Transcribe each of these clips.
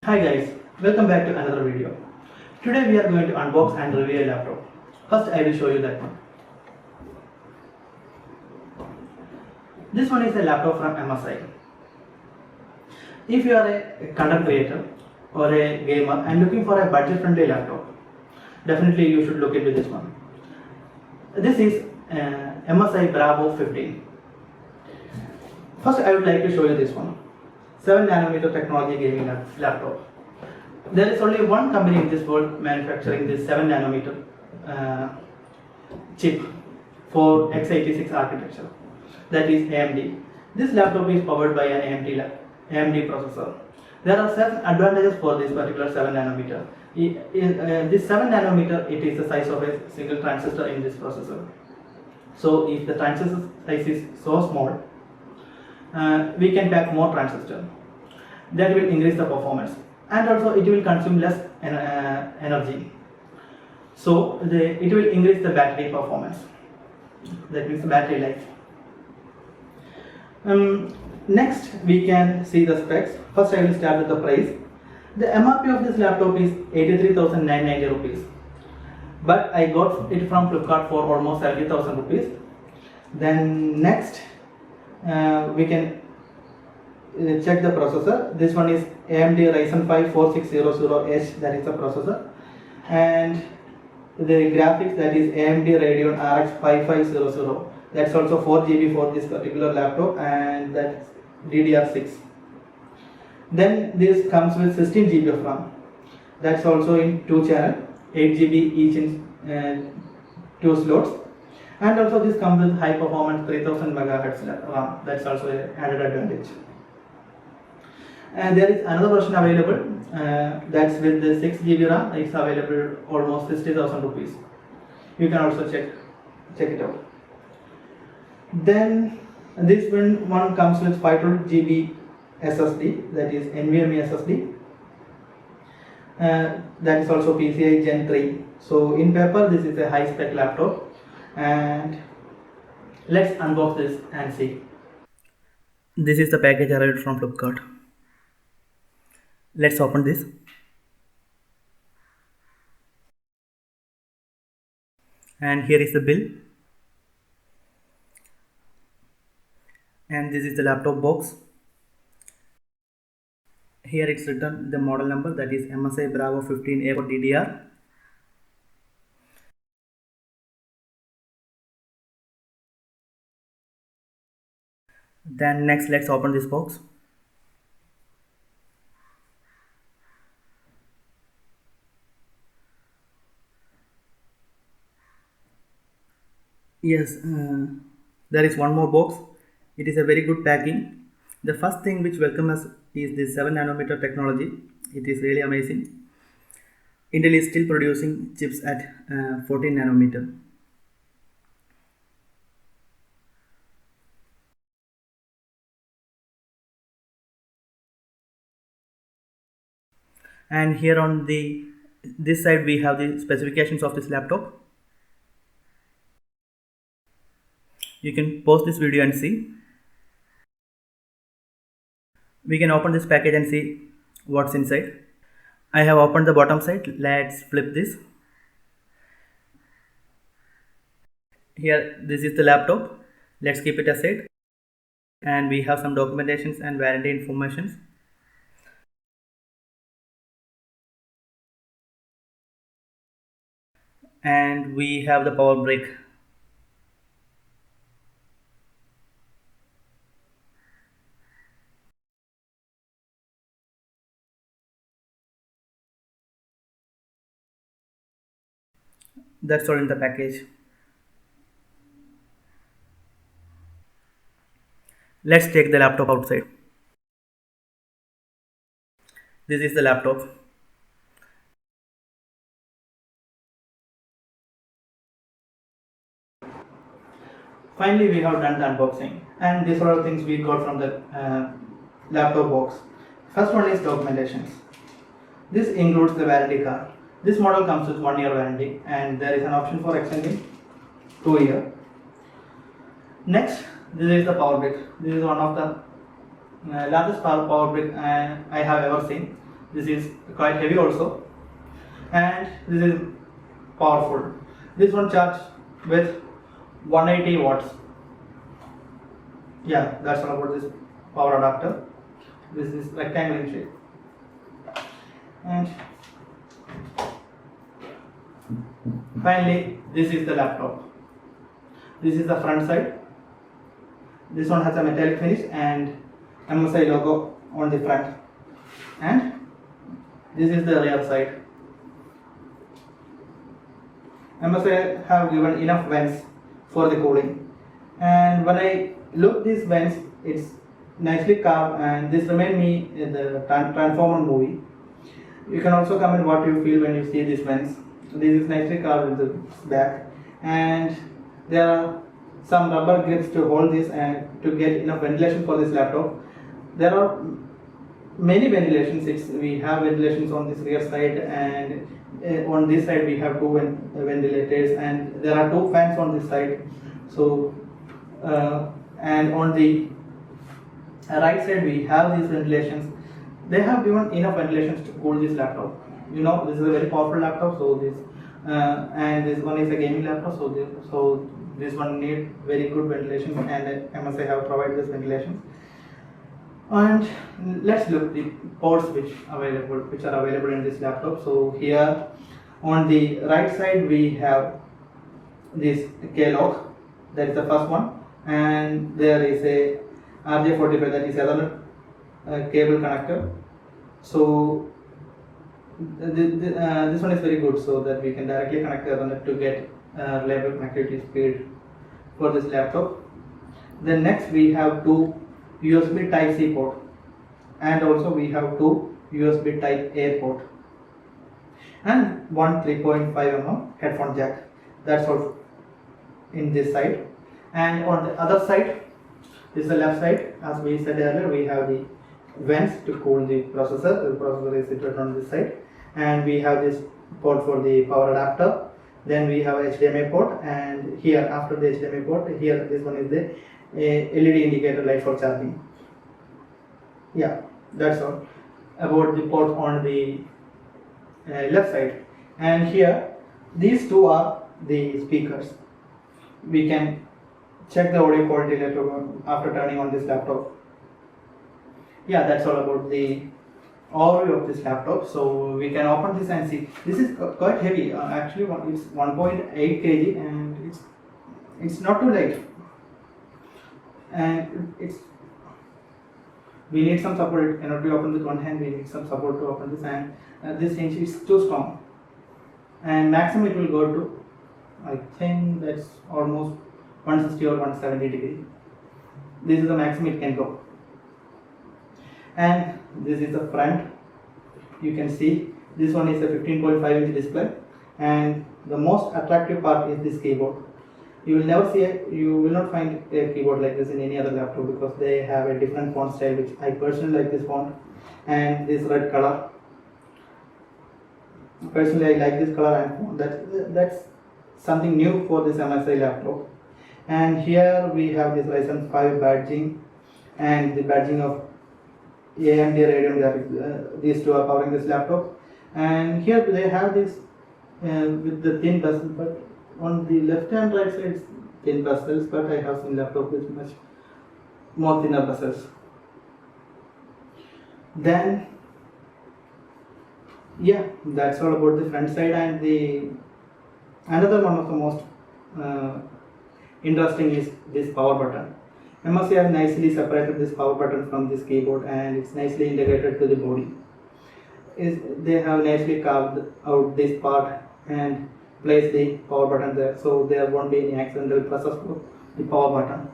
Hi guys, welcome back to another video. Today we are going to unbox and review a laptop. First I will show you that one. This one is a laptop from MSI. If you are a content creator or a gamer and looking for a budget friendly laptop, definitely you should look into this one. This is MSI Bravo 15. First I would like to show you this one. 7nm technology gaming laptop. There is only one company in this world manufacturing this 7nm chip for x86 architecture, that is AMD. This laptop is powered by an AMD processor. There are certain advantages for this particular 7nm. This 7nm, it is the size of a single transistor in this processor. So if the transistor size is so small, we can pack more transistor. That will increase the performance, and also it will consume less energy. So it will increase the battery performance. That means the battery life. Next we can see the specs. First I will start with the price. The MRP of this laptop is 83,990 rupees, but I got it from Flipkart for almost 70,000 rupees. Then next we can check the processor. This one is AMD Ryzen 5 4600H, that is the processor, and the graphics, that is AMD Radeon RX 5500. That's also 4 GB for this particular laptop, and that's DDR6. Then this comes with 16 GB of RAM. That's also in 2 channel, 8 GB each in 2 slots. And also this comes with high performance 3000 MHz RAM. That's also an added advantage. And there is another version available, that's with the 6 GB RAM. It's available almost 60,000 rupees. You can also check it out. Then this one comes with 512 GB SSD, that is Nvme SSD. That is also PCI Gen 3. So in paper this is a high spec laptop, and let's unbox this and see. This is the package arrived from Flipkart. Let's open this. And here is the bill. And this is the laptop box. Here it's written the model number, that is MSI Bravo 15 A4DDR. Then next let's open this box. Yes, there is one more box. It is a very good packing. The first thing which welcomes us is this 7nm technology. It is really amazing. Intel is still producing chips at 14nm. And here on this side we have the specifications of this laptop. You can pause this video and see. We can open this package and see what's inside. I have opened the bottom side. Let's flip this. Here, this is the laptop. Let's keep it aside. And we have some documentations and warranty information. And we have the power brick. That's all in the package. Let's take the laptop outside. This is the laptop. Finally we have done the unboxing, and these are the things we got from the laptop box. First one is documentations. This includes the warranty card. This model comes with 1 year warranty, and there is an option for extending 2 years. Next, this is the power brick. This is one of the largest power brick I have ever seen. This is quite heavy also, and this is powerful. This one charged with 180 watts. Yeah, that's all about this power adapter. This is rectangle in shape. And finally, this is the laptop. This is the front side. This one has a metallic finish and MSI logo on the front. And this is the rear side. MSI have given enough vents for the cooling. And when I look these vents, it's nicely carved, and this reminds me in the Transformer movie. You can also comment what you feel when you see these vents. This is nicely carved in the back, and there are some rubber grips to hold this and to get enough ventilation for this laptop. There are many ventilations. We have ventilations on this rear side, and on this side we have two ventilators, and there are two fans on this side. So and on the right side we have these ventilations. They have given enough ventilations to cool this laptop. You know, this is a very powerful laptop, so this and this one is a gaming laptop, so this one needs very good ventilation, and MSI have provided this ventilation. And let's look the ports which are available in this laptop. So here on the right side we have this K-lock, that is the first one, and there is a RJ45, that is another cable connector. So this one is very good, so that we can directly connect the Ethernet to get reliable connectivity speed for this laptop. Then next we have two USB Type C port, and also we have two USB Type A port, and one 3.5 mm headphone jack. That's all in this side. And on the other side, this is the left side. As we said earlier, we have the vents to cool the processor. The processor is situated on this side, and we have this port for the power adapter. Then we have HDMI port, and here after the HDMI port, here this one is the LED indicator light for charging. Yeah, that's all about the port on the left side. And here these two are the speakers. We can check the audio quality later on after turning on this laptop. Yeah, that's all about the overview of this laptop. So we can open this and see. This is quite heavy. Actually, it's 1.8 kg, and it's not too light. And we need some support. It cannot be opened with one hand. We need some support to open this, and this hinge is too strong. And maximum it will go to, I think that's almost 160 or 170 degree. This is the maximum it can go. And this is the front. You can see this one is a 15.5 inch display, and the most attractive part is this keyboard. You will not find a keyboard like this in any other laptop, because they have a different font style, which I personally like this font, and this red color. Personally, I like this color, and that's something new for this MSI laptop. And here we have this Ryzen 5 badging, and the badging of AMD Radeon RX. These two are powering this laptop, and here they have this with the thin bezel, but on the left and right side it's thin bezels, but I have some laptop with much more thinner bezels. Then yeah, that's all about the front side. And the another one of the most interesting is this power button. MSI have nicely separated this power button from this keyboard, and it's nicely integrated to the body. They have nicely carved out this part and placed the power button there, so there won't be any accidental presses for the power button.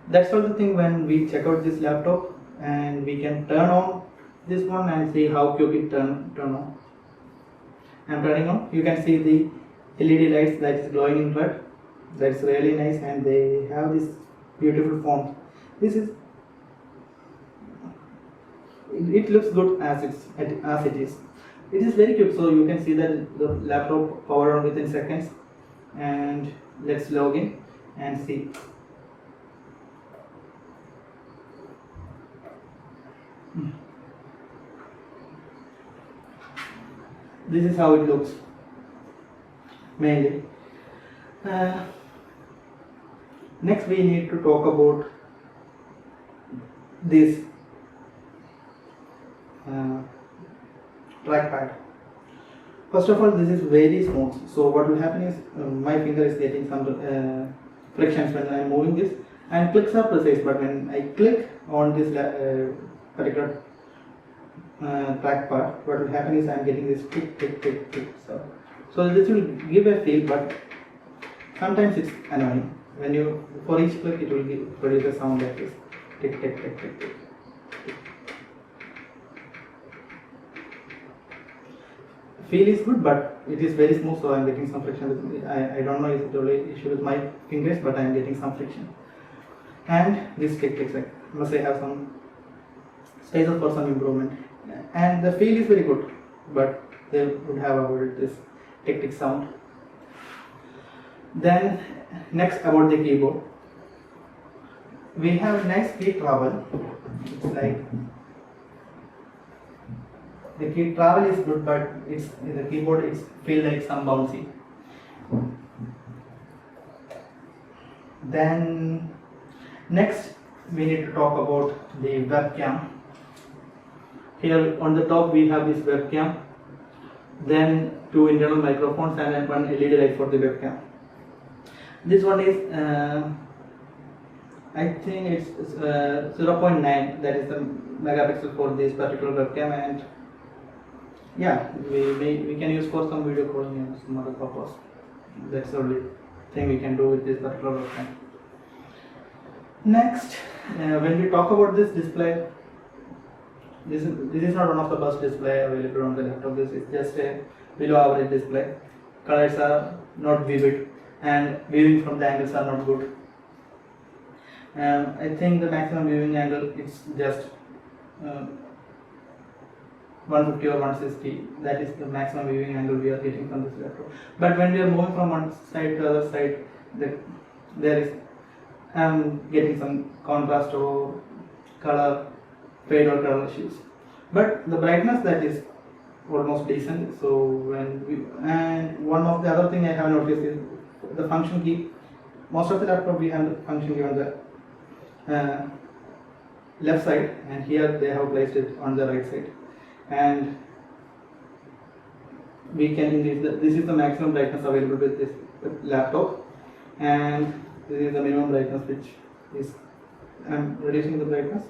That's all the thing when we check out this laptop, and we can turn on this one and see how quick it turn on. I'm turning on. You can see the LED lights that is glowing in red. That's really nice, and they have this beautiful font. It looks good as it is. It is very quick, so you can see that the laptop power on within seconds. And let's log in and see. this is how it looks mainly. Next we need to talk about this trackpad. First of all, this is very smooth, so what will happen is my finger is getting some frictions when I am moving this, and clicks are precise, but when I click on this particular trackpad, what will happen is I am getting this tick tick tick tick. So this will give a feel, but sometimes it's annoying. When you, for each click, it will produce a sound like this, tick tick tick tick tick. Feel is good, but it is very smooth, so I am getting some friction. I don't know if it's only issue with my fingers, but I am getting some friction. And this tick tick tick must have some spaces for some improvement. And the feel is very good, but they would have avoided this tick tick sound. Then next about the keyboard, we have nice key travel. It's like the key travel is good, but it's the keyboard is feel like some bouncy. Then next we need to talk about the webcam. Here on the top we have this webcam, then two internal microphones and then one LED light for the webcam. This one is I think it's 0.9, that is the megapixel for this particular webcam, and yeah, we can use for some video calling and some other purpose. That's the only thing we can do with this particular webcam. Next, when we talk about this display, this is not one of the best display available on the laptop. This is just a below average display. Colors are not vivid, and viewing from the angles are not good. I think the maximum viewing angle is just 150 or 160. That is the maximum viewing angle we are getting from this laptop. But when we are moving from one side to the other side, there is getting some contrast or color fade or color issues. But the brightness, that is almost decent. So when we, and one of the other thing I have noticed is the function key. Most of the laptop we have the function key on the left side, and here they have placed it on the right side, and we can increase this is the maximum brightness available with this laptop, and this is the minimum brightness, which is I am reducing the brightness.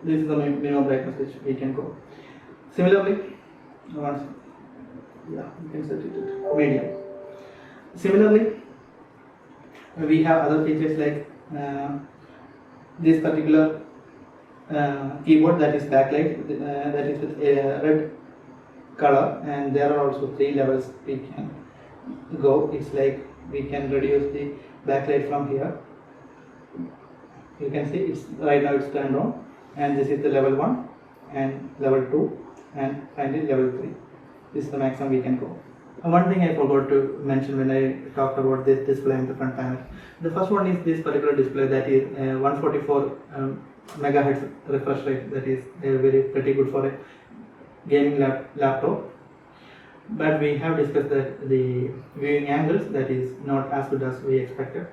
This is the minimum brightness which we can go. Similarly, once you can set it at medium. Similarly, we have other features like this particular keyboard, that is backlight, that is with a red color, and there are also 3 levels we can go. It's like we can reduce the backlight from here. You can see it's right now it's turned on, and this is the level 1 and level 2 and finally level 3. This is the maximum we can go. One thing I forgot to mention when I talked about this display in the front panel. The first one is this particular display, that is 144 megahertz refresh rate. That is very pretty good for a gaming laptop. But we have discussed that the viewing angles, that is not as good as we expected.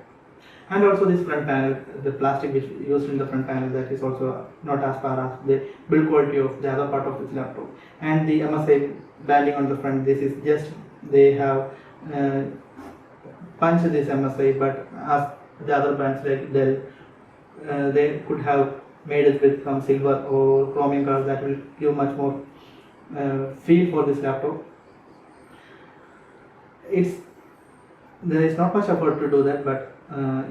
And also this front panel, the plastic which used in the front panel, that is also not as far as the build quality of the other part of this laptop. And the MSI branding on the front, this is just, they have punched this MSI, but as the other brands like Dell, they could have made it with some silver or chromium color that will give much more feel for this laptop. There is not much effort to do that, but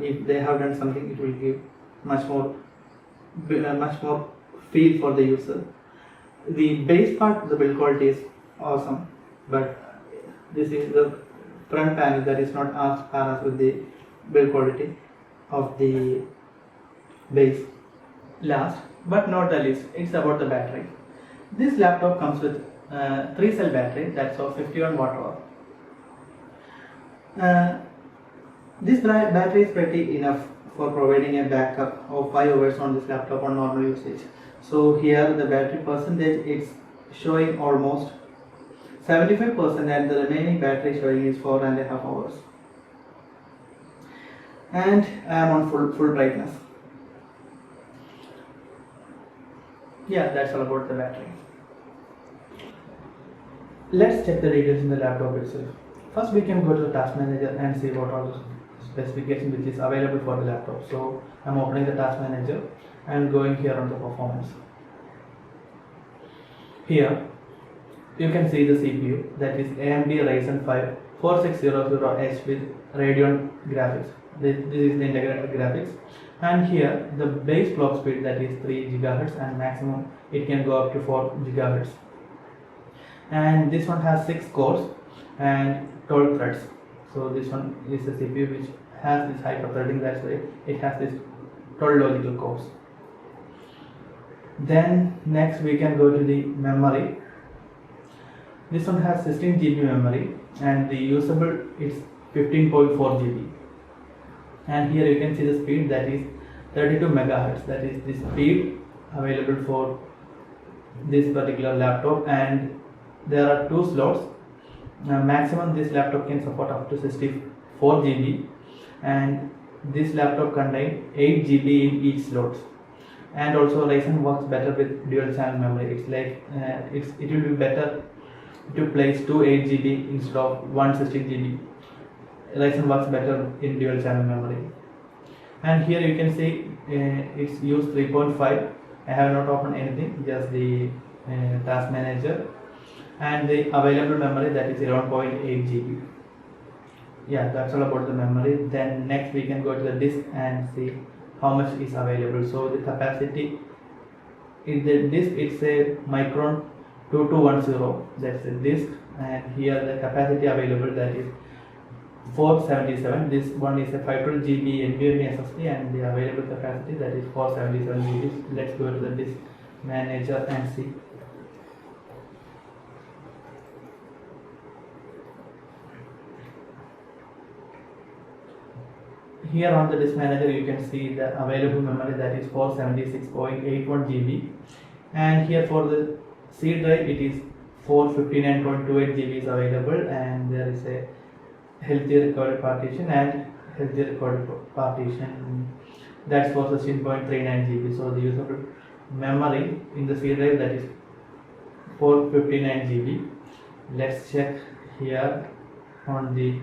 if they have done something, it will give much more feel for the user. The base part, the build quality is awesome, but this is the front panel that is not as far as with the build quality of the base. Last but not the least, it's about the battery. This laptop comes with 3-cell battery, that's of 51 watt hour. This battery is pretty enough for providing a backup of 5 hours on this laptop on normal usage. So here the battery percentage is showing almost 75% and the remaining battery showing is 4.5 hours. And I am on full brightness. Yeah, that's all about the battery. Let's check the details in the laptop itself. First, we can go to the task manager and see what are the specifications which is available for the laptop. So I'm opening the task manager and going here on the performance. Here you can see the CPU, that is AMD Ryzen 5 4600H with Radeon graphics. This is the integrated graphics, and here the base clock speed, that is 3 GHz, and maximum it can go up to 4 GHz. And this one has 6 cores and 12 threads. So this one is a CPU which has this hyper-threading, that's why it has this 12 logical cores. Then next we can go to the memory. This one has 16 GB memory and the usable is 15.4 GB. And here you can see the speed, that is 32 MHz, that is the speed available for this particular laptop. And there are 2 slots. Maximum this laptop can support up to 64 GB, and this laptop contains 8 GB in each slot. And also Ryzen works better with dual channel memory. It's like it will be better to place 2 8 GB instead of 1 16 GB. Ryzen works better in dual channel memory. And here you can see it's used 3.5. I have not opened anything, just the task manager, and the available memory, that is 11.8 GB. Yeah, that's all about the memory. Then next we can go to the disk and see how much is available. So the capacity in the disk, it's a Micron 2210, that's a disk, and here the capacity available, that is 477. This one is a 512 GB Nvme SSD, and the available capacity, that is 477 GB. Let's go to the disk manager and see. Here on the disk manager you can see the available memory, that is 476.81 GB, and here for the C drive it is 459.28 GB is available, and there is a healthy recorded partition and healthy recorded partition, that's for 16.39 GB. So the usable memory in the C drive, that is 459 GB. Let's check here on the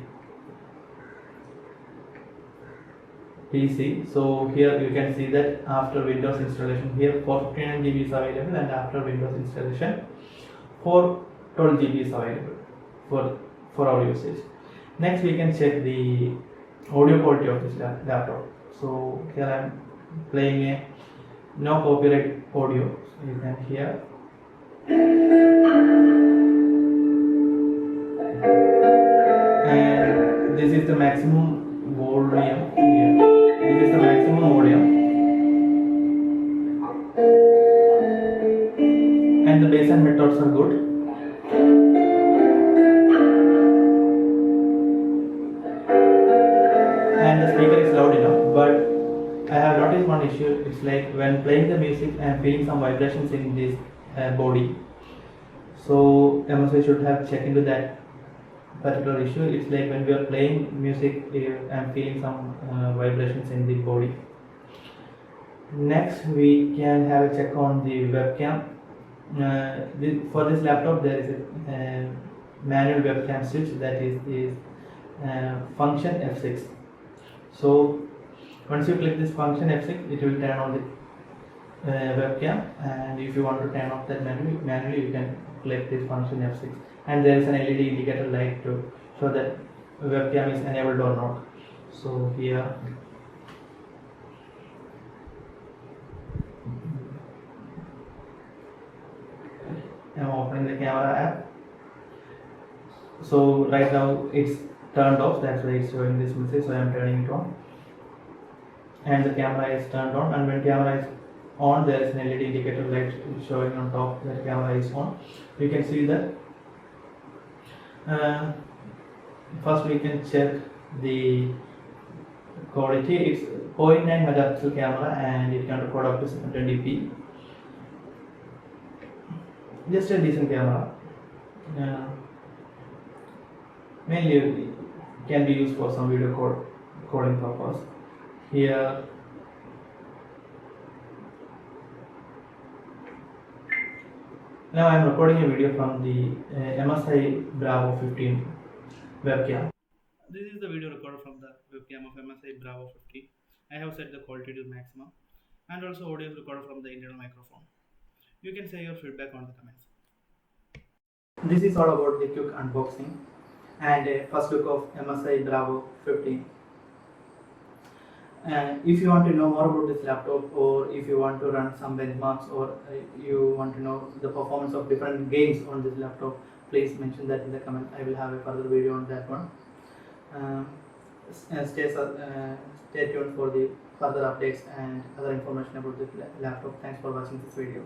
PC. So here you can see that after Windows installation, here 459 GB is available, and after Windows installation 412 GB is available for our usage. Next we can check the audio quality of this laptop. So here I am playing a no copyright audio, so you can hear. And this is the maximum volume here. This is the maximum volume, and the bass and mid tones are good. And the speaker is loud enough, but I have noticed one issue. It's like when playing the music I am feeling some vibrations in this body. So MSI should have checked into that particular issue. It's like when we are playing music, I am feeling some vibrations in the body. Next we can have a check on the webcam. For this laptop there is a manual webcam switch, that is function F6. So once you click this function F6, it will turn on the webcam, and if you want to turn off that manually you can click this function F6, and there is an LED indicator light to show that webcam is enabled or not. So here I am opening the camera app. So right now it's turned off, that's why it's showing this message, so I am turning it on, and the camera is turned on, and when camera is on there is an LED indicator light showing on top that camera is on. You can see that. First we can check the quality. It's 0.9 megapixel camera and it can record up to 720p. Just a decent camera. Mainly it can be used for some video calling purpose. Here now I am recording a video from the MSI Bravo 15 webcam. This is the video recorded from the webcam of MSI Bravo 50. I have set the quality to maximum, and also audio is recorded from the internal microphone. You can say your feedback on the comments. This is all about the quick unboxing and a first look of MSI Bravo 15. If you want to know more about this laptop, or if you want to run some benchmarks, or you want to know the performance of different games on this laptop, please mention that in the comment. I will have a further video on that one. Stay tuned for the further updates and other information about this laptop. Thanks for watching this video.